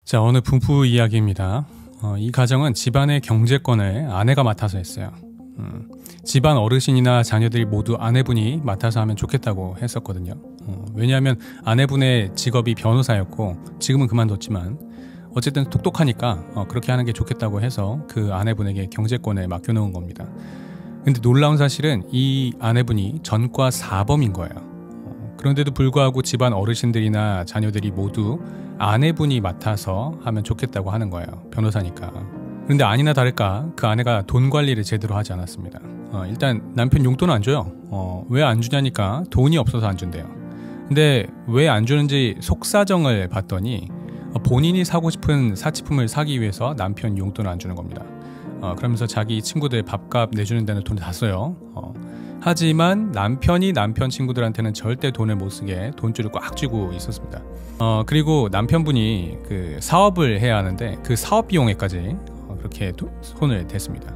자, 어느 부부 이야기입니다. 이 가정은 집안의 경제권을 아내가 맡아서 했어요. 집안 어르신이나 자녀들이 모두 아내분이 맡아서 하면 좋겠다고 했었거든요. 왜냐하면 아내분의 직업이 변호사였고 지금은 그만뒀지만 어쨌든 똑똑하니까 그렇게 하는 게 좋겠다고 해서 그 아내분에게 경제권을 맡겨놓은 겁니다. 근데 놀라운 사실은 이 아내분이 전과 4범인 거예요. 그런데도 불구하고 집안 어르신들이나 자녀들이 모두 아내분이 맡아서 하면 좋겠다고 하는 거예요. 변호사니까. 그런데 아니나 다를까 그 아내가 돈 관리를 제대로 하지 않았습니다. 일단 남편 용돈을 안 줘요. 왜 안 주냐니까 돈이 없어서 안 준대요. 근데 왜 안 주는지 속사정을 봤더니 본인이 사고 싶은 사치품을 사기 위해서 남편 용돈을 안 주는 겁니다. 그러면서 자기 친구들 밥값 내주는 데는 돈을 다 써요. 하지만 남편이 남편 친구들한테는 절대 돈을 못 쓰게 돈줄을 꽉 쥐고 있었습니다. 그리고 남편분이 그 사업을 해야 하는데 그 사업 비용에까지 그렇게 손을 댔습니다.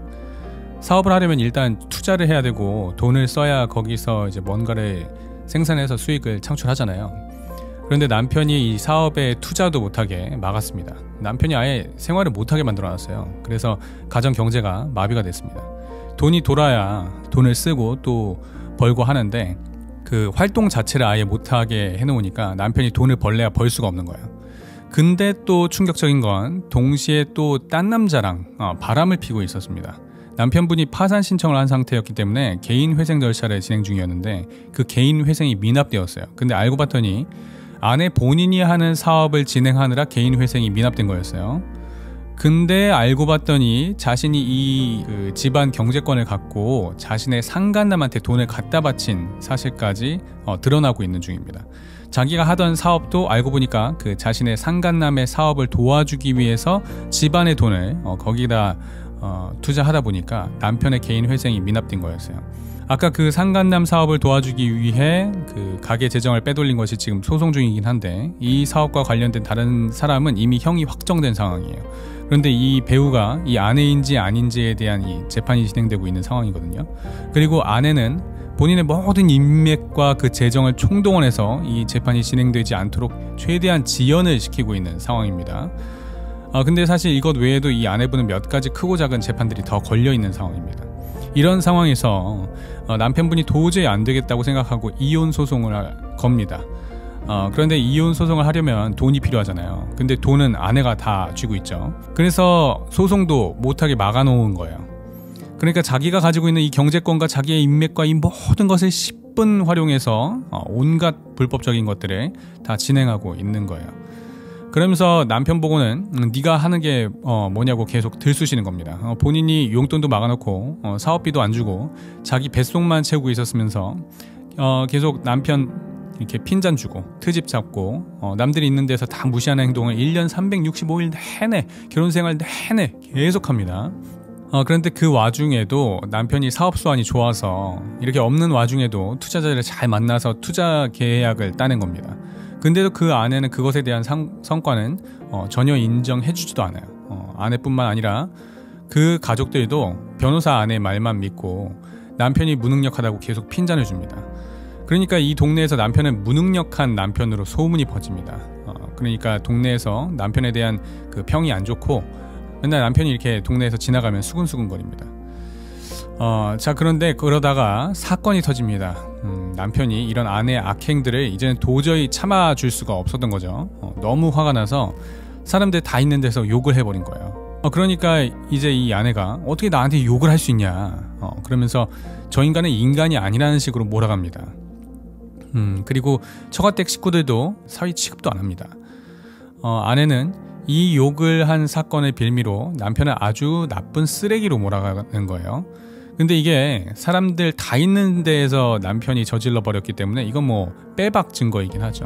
사업을 하려면 일단 투자를 해야 되고 돈을 써야 거기서 이제 뭔가를 생산해서 수익을 창출하잖아요. 그런데 남편이 이 사업에 투자도 못하게 막았습니다. 남편이 아예 생활을 못하게 만들어놨어요. 그래서 가정 경제가 마비가 됐습니다. 돈이 돌아야 돈을 쓰고 또 벌고 하는데 그 활동 자체를 아예 못하게 해놓으니까 남편이 돈을 벌래야 벌 수가 없는 거예요. 근데 또 충격적인 건 동시에 또 딴 남자랑 바람을 피고 있었습니다. 남편분이 파산 신청을 한 상태였기 때문에 개인 회생 절차를 진행 중이었는데 그 개인 회생이 미납되었어요. 근데 알고 봤더니 아내 본인이 하는 사업을 진행하느라 개인 회생이 미납된 거였어요. 근데 알고 봤더니 자신이 이 그 집안 경제권을 갖고 자신의 상간남한테 돈을 갖다 바친 사실까지 드러나고 있는 중입니다. 자기가 하던 사업도 알고 보니까 그 자신의 상간남의 사업을 도와주기 위해서 집안의 돈을 거기다 투자하다 보니까 남편의 개인 회생이 미납된 거였어요. 아까 그 상간남 사업을 도와주기 위해 그 가게 재정을 빼돌린 것이 지금 소송 중이긴 한데 이 사업과 관련된 다른 사람은 이미 형이 확정된 상황이에요. 그런데 이 배우가 이 아내인지 아닌지에 대한 이 재판이 진행되고 있는 상황이거든요. 그리고 아내는 본인의 모든 인맥과 그 재정을 총동원해서 이 재판이 진행되지 않도록 최대한 지연을 시키고 있는 상황입니다. 근데 사실 이것 외에도 이 아내분은 몇 가지 크고 작은 재판들이 더 걸려있는 상황입니다. 이런 상황에서 남편분이 도저히 안 되겠다고 생각하고 이혼 소송을 겁니다. 그런데 이혼 소송을 하려면 돈이 필요하잖아요. 근데 돈은 아내가 다 쥐고 있죠. 그래서 소송도 못하게 막아놓은 거예요. 그러니까 자기가 가지고 있는 이 경제권과 자기의 인맥과 이 모든 것을 10분 활용해서 온갖 불법적인 것들을 다 진행하고 있는 거예요. 그러면서 남편 보고는 네가 하는 게 뭐냐고 계속 들쑤시는 겁니다. 본인이 용돈도 막아놓고 사업비도 안 주고 자기 뱃속만 채우고 있었으면서 계속 남편 이렇게 핀잔 주고 트집 잡고 남들이 있는 데서 다 무시하는 행동을 1년 365일 내내 결혼생활 내내 계속합니다. 그런데 그 와중에도 남편이 사업 수완이 좋아서 이렇게 없는 와중에도 투자자를 잘 만나서 투자 계약을 따낸 겁니다. 근데도 그 아내는 그것에 대한 성과는 전혀 인정해주지도 않아요. 아내뿐만 아니라 그 가족들도 변호사 아내 말만 믿고 남편이 무능력하다고 계속 핀잔을 줍니다. 그러니까 이 동네에서 남편은 무능력한 남편으로 소문이 퍼집니다. 그러니까 동네에서 남편에 대한 그 평이 안 좋고 맨날 남편이 이렇게 동네에서 지나가면 수근수근거립니다. 자, 그런데 그러다가 사건이 터집니다. 남편이 이런 아내의 악행들을 이제는 도저히 참아줄 수가 없었던 거죠. 너무 화가 나서 사람들 다 있는 데서 욕을 해버린 거예요. 그러니까 이제 이 아내가 어떻게 나한테 욕을 할 수 있냐 그러면서 저 인간은 인간이 아니라는 식으로 몰아갑니다. 그리고 처가댁 식구들도 사위 취급도 안 합니다. 아내는 이 욕을 한 사건의 빌미로 남편을 아주 나쁜 쓰레기로 몰아가는 거예요. 근데 이게 사람들 다 있는 데에서 남편이 저질러 버렸기 때문에 이건 뭐 빼박 증거이긴 하죠.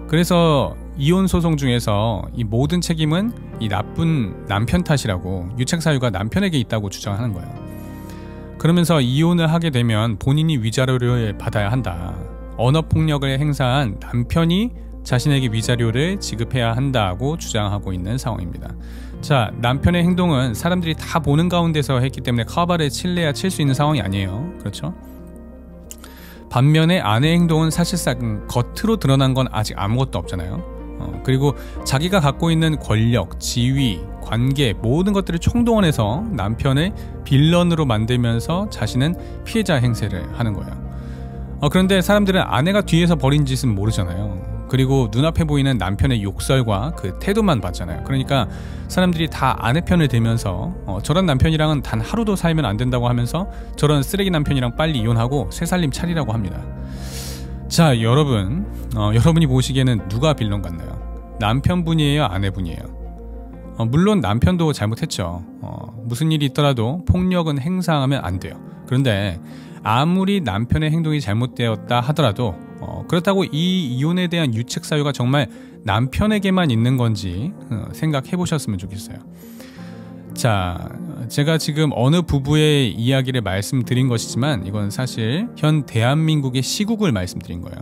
그래서 이혼 소송 중에서 이 모든 책임은 이 나쁜 남편 탓이라고 유책 사유가 남편에게 있다고 주장하는 거예요. 그러면서 이혼을 하게 되면 본인이 위자료를 받아야 한다. 언어폭력을 행사한 남편이 자신에게 위자료를 지급해야 한다고 주장하고 있는 상황입니다. 자, 남편의 행동은 사람들이 다 보는 가운데서 했기 때문에 카바를 칠래야 칠 수 있는 상황이 아니에요. 그렇죠? 반면에 아내의 행동은 사실상 겉으로 드러난 건 아직 아무것도 없잖아요. 그리고 자기가 갖고 있는 권력, 지위, 관계 모든 것들을 총동원해서 남편을 빌런으로 만들면서 자신은 피해자 행세를 하는 거예요. 그런데 사람들은 아내가 뒤에서 벌인 짓은 모르잖아요. 그리고 눈앞에 보이는 남편의 욕설과 그 태도만 봤잖아요. 그러니까 사람들이 다 아내 편을 들면서 저런 남편이랑은 단 하루도 살면 안 된다고 하면서 저런 쓰레기 남편이랑 빨리 이혼하고 새 살림 차리라고 합니다. 자, 여러분이 보시기에는 누가 빌런 같나요? 남편분이에요, 아내분이에요? 물론 남편도 잘못했죠. 무슨 일이 있더라도 폭력은 행사하면 안 돼요. 그런데 아무리 남편의 행동이 잘못되었다 하더라도 그렇다고 이 이혼에 대한 유책 사유가 정말 남편에게만 있는 건지 생각해 보셨으면 좋겠어요. 자, 제가 지금 어느 부부의 이야기를 말씀드린 것이지만 이건 사실 현 대한민국의 시국을 말씀드린 거예요.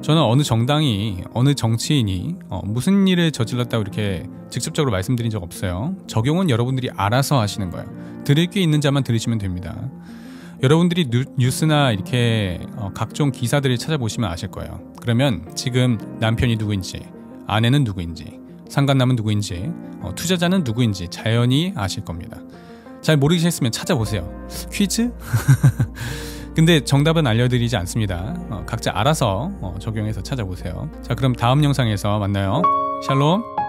저는 어느 정당이, 어느 정치인이 무슨 일을 저질렀다고 이렇게 직접적으로 말씀드린 적 없어요. 적용은 여러분들이 알아서 하시는 거예요. 들을 게 있는 자만 들으시면 됩니다. 여러분들이 뉴스나 이렇게 각종 기사들을 찾아보시면 아실 거예요. 그러면 지금 남편이 누구인지, 아내는 누구인지, 상간남은 누구인지, 투자자는 누구인지 자연히 아실 겁니다. 잘 모르겠으면 찾아보세요. 퀴즈? 근데 정답은 알려드리지 않습니다. 각자 알아서 적용해서 찾아보세요. 자, 그럼 다음 영상에서 만나요. 샬롬.